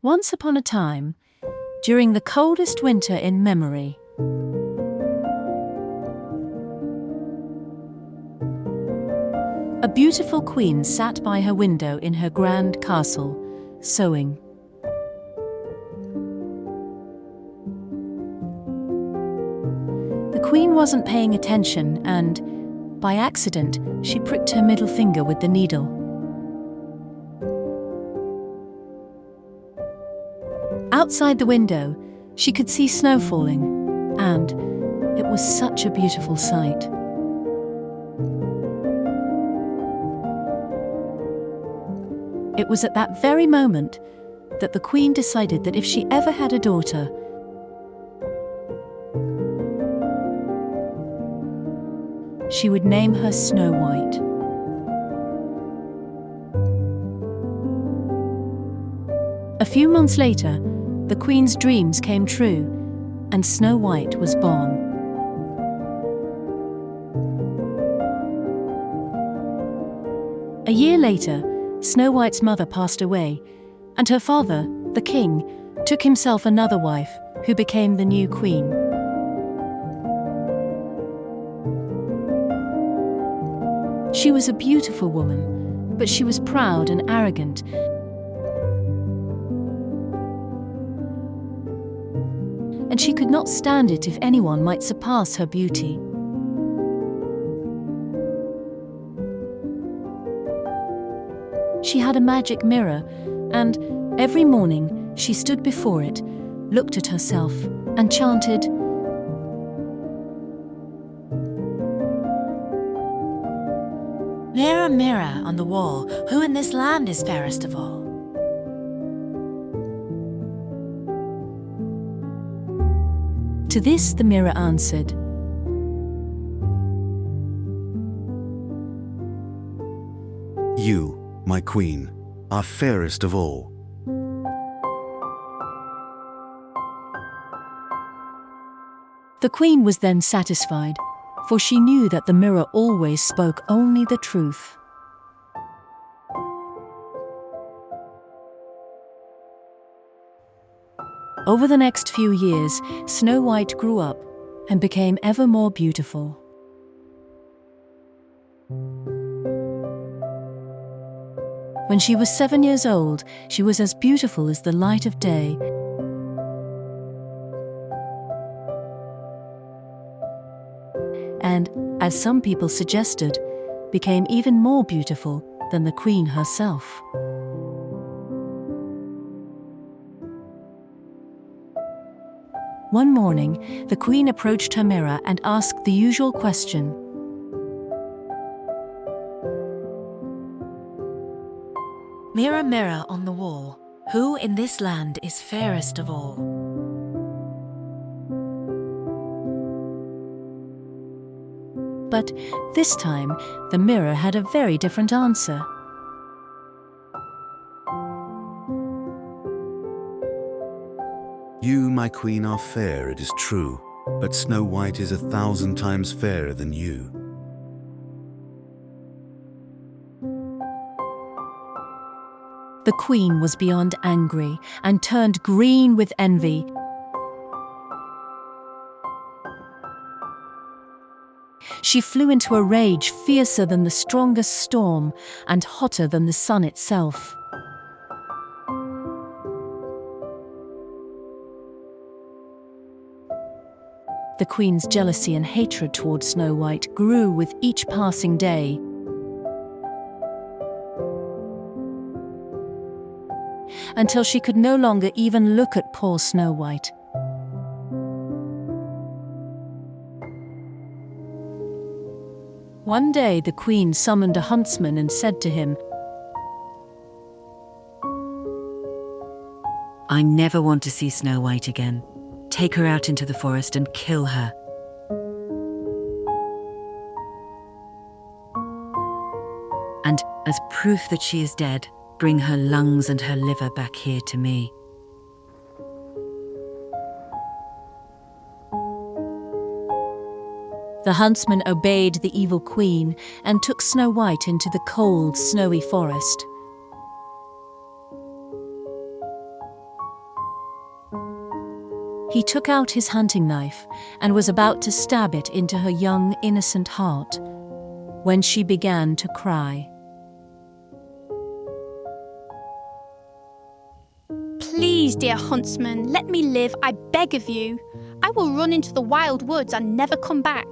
Once upon a time, during the coldest winter in memory, a beautiful queen sat by her window in her grand castle, sewing. The queen wasn't paying attention and, by accident, she pricked her middle finger with the needle. Outside the window, she could see snow falling, and it was such a beautiful sight. It was at that very moment that the queen decided that if she ever had a daughter, she would name her Snow White. A few months later, the queen's dreams came true, and Snow White was born. A year later, Snow White's mother passed away, and her father, the king, took himself another wife, who became the new queen. She was a beautiful woman, but she was proud and arrogant. And she could not stand it if anyone might surpass her beauty. She had a magic mirror, and every morning she stood before it, looked at herself, and chanted, "Mirror, mirror on the wall, who in this land is fairest of all?" To this the mirror answered, "You, my queen, are fairest of all." The queen was then satisfied, for she knew that the mirror always spoke only the truth. Over the next few years, Snow White grew up and became ever more beautiful. When she was 7 years old, she was as beautiful as the light of day. And, as some people suggested, became even more beautiful than the queen herself. One morning, the queen approached her mirror and asked the usual question. "Mirror, mirror on the wall, who in this land is fairest of all?" But this time, the mirror had a very different answer. You, my queen, are fair, it is true, but Snow White is 1,000 times fairer than you. The queen was beyond angry and turned green with envy. She flew into a rage fiercer than the strongest storm and hotter than the sun itself. The queen's jealousy and hatred towards Snow White grew with each passing day. Until she could no longer even look at poor Snow White. One day the queen summoned a huntsman and said to him, "I never want to see Snow White again. Take her out into the forest and kill her." "And as proof that she is dead, bring her lungs and her liver back here to me." The huntsman obeyed the evil queen and took Snow White into the cold, snowy forest. he took out his hunting knife and was about to stab it into her young, innocent heart when she began to cry. Please, dear huntsman, let me live, I beg of you. I will run into the wild woods and never come back.